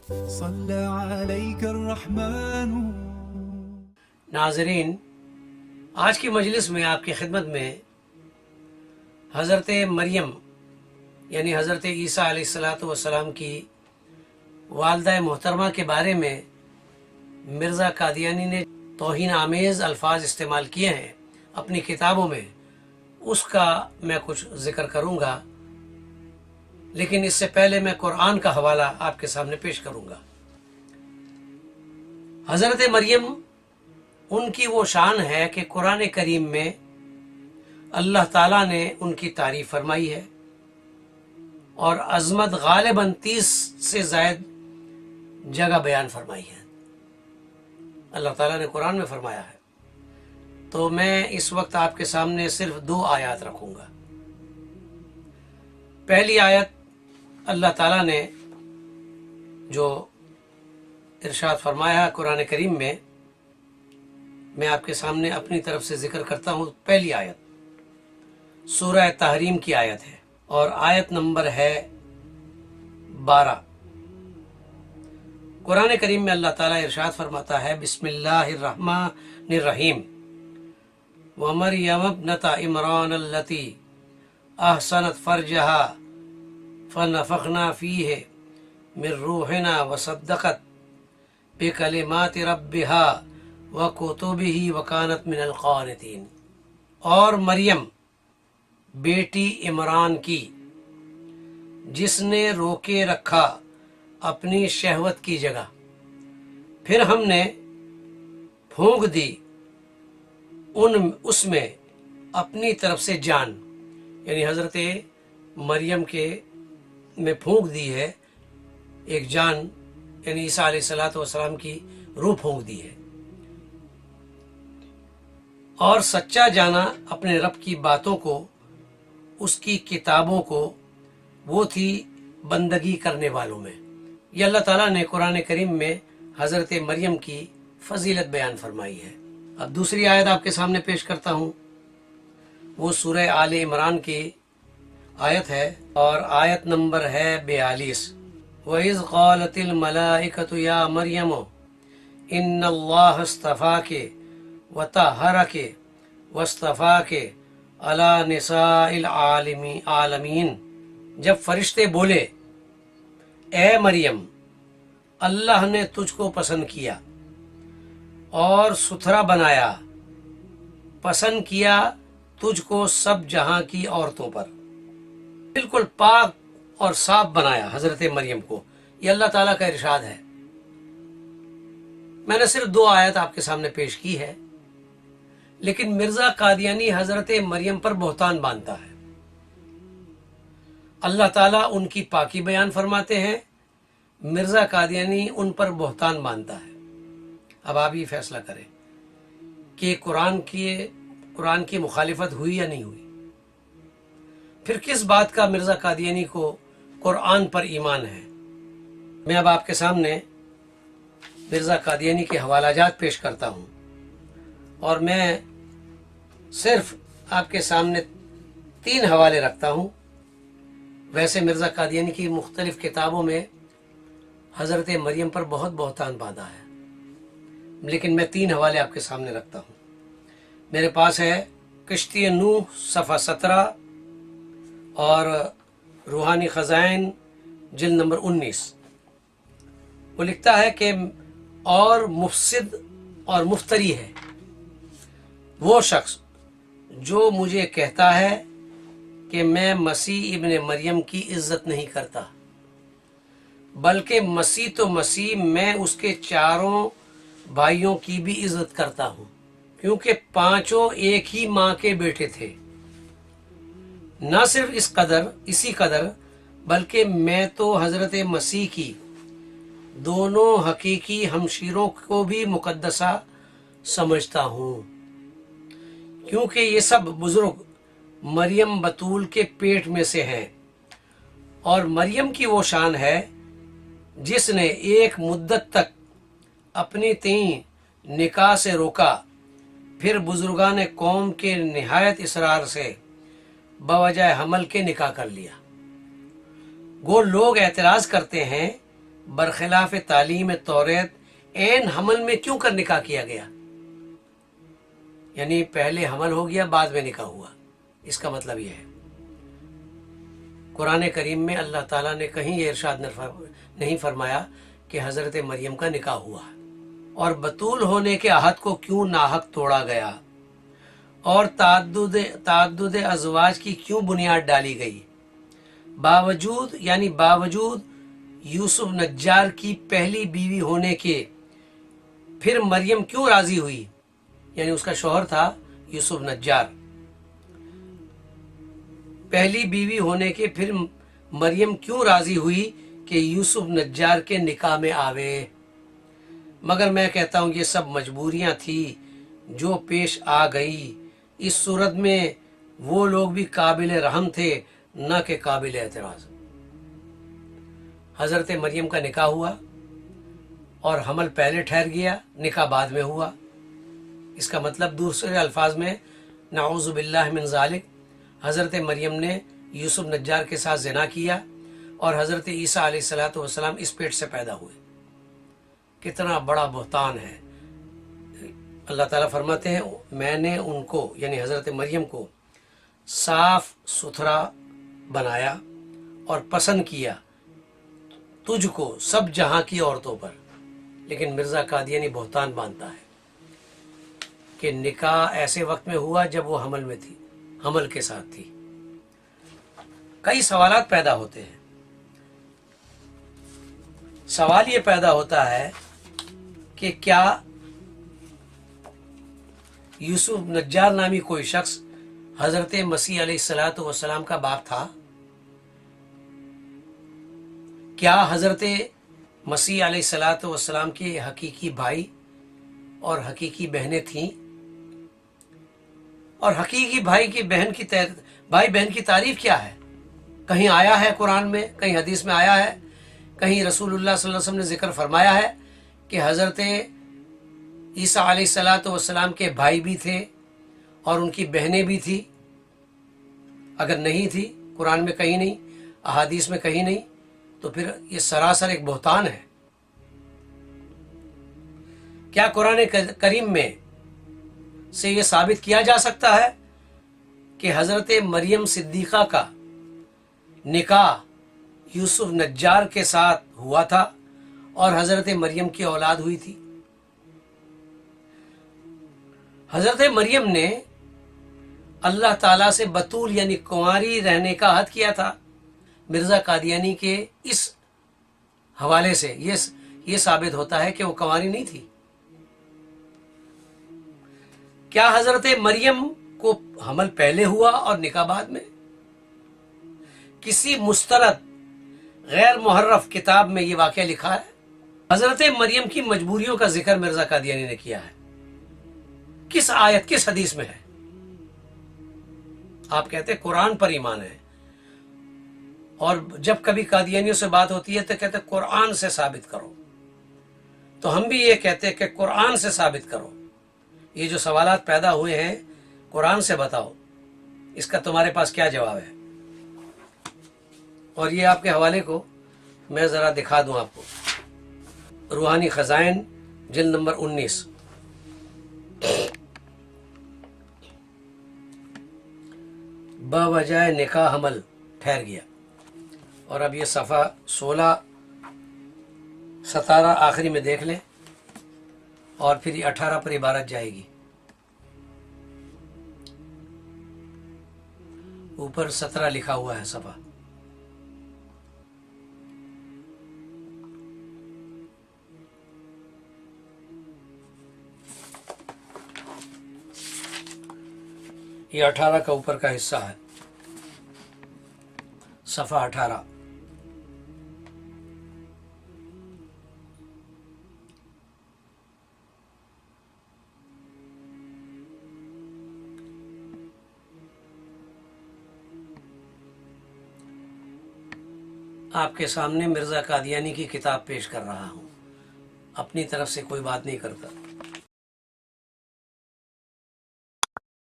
صلى عليك الرحمن. ناظرین، آج کی مجلس میں آپ کی خدمت میں حضرت مریم یعنی حضرت عیسیٰ علیہ السلام کی والدہ محترمہ کے بارے میں مرزا قادیانی نے توہین آمیز الفاظ استعمال کیے ہیں اپنی کتابوں میں، اس کا میں کچھ ذکر کروں گا، لیکن اس سے پہلے میں قرآن کا حوالہ آپ کے سامنے پیش کروں گا۔ حضرت مریم ان کی وہ شان ہے کہ قرآن کریم میں اللہ تعالیٰ نے ان کی تعریف فرمائی ہے، اور عظمت غالباً 30 سے زائد جگہ بیان فرمائی ہے۔ اللہ تعالیٰ نے قرآن میں فرمایا ہے، تو میں اس وقت آپ کے سامنے صرف 2 آیات رکھوں گا۔ پہلی آیت اللہ تعالیٰ نے جو ارشاد فرمایا ہے قرآن کریم میں آپ کے سامنے اپنی طرف سے ذکر کرتا ہوں۔ پہلی آیت سورہ تحریم کی آیت ہے، اور آیت نمبر ہے 12۔ قرآن کریم میں اللہ تعالیٰ ارشاد فرماتا ہے، بسم اللہ الرحمن الرحیم، وَمَرْيَمَ ابْنَتَ عِمْرَانَ الَّتِي أَحْصَنَتْ فَرْجَهَا فَنَفَخْنَا فِيهِ مِنْ رُوحِنَا وَصَدَّقَتْ بِكَلِمَاتِ رَبِّهَا وَكُتُبِهِ وَكَانَتْ مِنَ الْقَانِتِينَ، اور مریم بیٹی عمران کی جس نے روکے رکھا اپنی شہوت کی جگہ، پھر ہم نے پھونک دی اس میں اپنی طرف سے جان، یعنی حضرت مریم کے میں پھونک دی ہے ایک جان، یعنی عیسیٰ علیہ السلام کی روح پھونک دی ہے، اور سچا جانا اپنے رب کی باتوں کو، اس کی کتابوں کو، وہ تھی بندگی کرنے والوں میں۔ یہ اللہ تعالیٰ نے قرآن کریم میں حضرت مریم کی فضیلت بیان فرمائی ہے۔ اب دوسری آیت آپ کے سامنے پیش کرتا ہوں، وہ سورہ آل عمران کی آیت ہے، اور آیت نمبر ہے 42۔ وَإِذْ قَالَتِ الْمَلَائِكَةُ يَا مَرْيَمُ إِنَّ اللَّهَ اصْطَفَاكِ وَطَهَّرَكِ وَاصْطَفَاكِ عَلَى نِسَاءِ الْعَالَمِينَ، جب فرشتے بولے، اے مریم، اللہ نے تجھ کو پسند کیا اور ستھرا بنایا، پسند کیا تجھ کو سب جہاں کی عورتوں پر، بالکل پاک اور صاف بنایا حضرت مریم کو۔ یہ اللہ تعالیٰ کا ارشاد ہے۔ میں نے صرف 2 آیت آپ کے سامنے پیش کی ہے، لیکن مرزا قادیانی حضرت مریم پر بہتان باندھتا ہے۔ اللہ تعالیٰ ان کی پاکی بیان فرماتے ہیں، مرزا قادیانی ان پر بہتان باندھتا ہے۔ اب آپ یہ فیصلہ کریں کہ قرآن کی مخالفت ہوئی یا نہیں ہوئی؟ پھر کس بات کا مرزا قادیانی کو قرآن پر ایمان ہے؟ میں اب آپ کے سامنے مرزا قادیانی کے حوالہ جات پیش کرتا ہوں، اور میں صرف آپ کے سامنے 3 حوالے رکھتا ہوں۔ ویسے مرزا قادیانی کی مختلف کتابوں میں حضرت مریم پر بہت بہتان باندھا ہے، لیکن میں 3 حوالے آپ کے سامنے رکھتا ہوں۔ میرے پاس ہے کشتی نوح صفحہ 17 اور روحانی خزائن جلد نمبر 19۔ وہ لکھتا ہے کہ اور مفسد اور مفتری ہے وہ شخص جو مجھے کہتا ہے کہ میں مسیح ابن مریم کی عزت نہیں کرتا، بلکہ مسیح تو مسیح، میں اس کے 4 بھائیوں کی بھی عزت کرتا ہوں، کیونکہ 5 ایک ہی ماں کے بیٹے تھے۔ نہ صرف اسی قدر بلکہ میں تو حضرت مسیح کی دونوں حقیقی ہمشیروں کو بھی مقدسہ سمجھتا ہوں، کیونکہ یہ سب بزرگ مریم بطول کے پیٹ میں سے ہیں، اور مریم کی وہ شان ہے جس نے ایک مدت تک اپنی تئیں نکاح سے روکا، پھر بزرگان قوم کے نہایت اصرار سے بوجہ حمل کے نکاح کر لیا۔ وہ لوگ اعتراض کرتے ہیں برخلاف تعلیم توریت عین حمل میں کیوں کر نکاح کیا گیا؟ یعنی پہلے حمل ہو گیا بعد میں نکاح ہوا، اس کا مطلب یہ ہے۔ قرآن کریم میں اللہ تعالیٰ نے کہیں یہ ارشاد نہیں فرمایا کہ حضرت مریم کا نکاح ہوا، اور بطول ہونے کے عہد کو کیوں ناحق توڑا گیا، اور تعدد ازواج کی کیوں بنیاد ڈالی گئی، باوجود یوسف نجار کی پہلی بیوی ہونے کے پھر مریم کیوں راضی ہوئی؟ یعنی اس کا شوہر تھا یوسف نجار، پہلی بیوی ہونے کے پھر مریم کیوں راضی ہوئی کہ یوسف نجار کے نکاح میں آوے؟ مگر میں کہتا ہوں یہ سب مجبوریاں تھی جو پیش آ گئی، اس صورت میں وہ لوگ بھی قابل رحم تھے نہ کہ قابل اعتراض۔ حضرت مریم کا نکاح ہوا اور حمل پہلے ٹھہر گیا، نکاح بعد میں ہوا، اس کا مطلب دوسرے الفاظ میں نعوذ باللہ من ذالک، حضرت مریم نے یوسف نجار کے ساتھ زنا کیا اور حضرت عیسیٰ علیہ السلام اس پیٹ سے پیدا ہوئے۔ کتنا بڑا بہتان ہے۔ اللہ تعالیٰ فرماتے ہیں میں نے ان کو یعنی حضرت مریم کو صاف ستھرا بنایا اور پسند کیا تجھ کو سب جہاں کی عورتوں پر، لیکن مرزا قادیانی بہتان باندھتا ہے کہ نکاح ایسے وقت میں ہوا جب وہ حمل میں تھی، حمل کے ساتھ تھی۔ کئی سوالات پیدا ہوتے ہیں۔ سوال یہ پیدا ہوتا ہے کہ کیا یوسف نجار نامی کوئی شخص حضرت مسیح علیہ السلام کا باپ تھا؟ کیا حضرت مسیح علیہ السلام کے حقیقی بھائی اور حقیقی بہنیں تھیں؟ اور حقیقی بھائی بہن کی تعریف کیا ہے؟ کہیں آیا ہے قرآن میں، کہیں حدیث میں آیا ہے، کہیں رسول اللہ صلی اللہ علیہ وسلم نے ذکر فرمایا ہے کہ حضرت عیسیٰ علیہ السلام کے بھائی بھی تھے اور ان کی بہنیں بھی تھی؟ اگر نہیں تھی، قرآن میں کہیں نہیں، احادیث میں کہیں نہیں، تو پھر یہ سراسر ایک بہتان ہے۔ کیا قرآن کریم میں سے یہ ثابت کیا جا سکتا ہے کہ حضرت مریم صدیقہ کا نکاح یوسف نجار کے ساتھ ہوا تھا اور حضرت مریم کی اولاد ہوئی تھی؟ حضرت مریم نے اللہ تعالیٰ سے بطول یعنی کنواری رہنے کا عہد کیا تھا۔ مرزا قادیانی کے اس حوالے سے یہ ثابت ہوتا ہے کہ وہ کنواری نہیں تھی۔ کیا حضرت مریم کو حمل پہلے ہوا اور نکاح بعد میں؟ کسی مستند غیر محرف کتاب میں یہ واقعہ لکھا ہے؟ حضرت مریم کی مجبوریوں کا ذکر مرزا قادیانی نے کیا ہے، کس آیت کس حدیث میں ہے؟ آپ کہتے ہیں قرآن پر ایمان ہے، اور جب کبھی قادیانیوں سے بات ہوتی ہے تو کہتے ہیں قرآن سے ثابت کرو، تو ہم بھی یہ کہتے ہیں کہ قرآن سے ثابت کرو۔ یہ جو سوالات پیدا ہوئے ہیں قرآن سے بتاؤ، اس کا تمہارے پاس کیا جواب ہے؟ اور یہ آپ کے حوالے کو میں ذرا دکھا دوں آپ کو، روحانی خزائن جلد نمبر 19، بوجہ نکاح حمل ٹھہر گیا، اور اب یہ صفحہ 16 17 آخری میں دیکھ لیں، اور پھر یہ 18 پر عبارت جائے گی۔ اوپر 17 لکھا ہوا ہے صفحہ۔ یہ 18 کا اوپر کا حصہ ہے، صفحہ 18۔ آپ کے سامنے مرزا قادیانی کی کتاب پیش کر رہا ہوں، اپنی طرف سے کوئی بات نہیں کرتا۔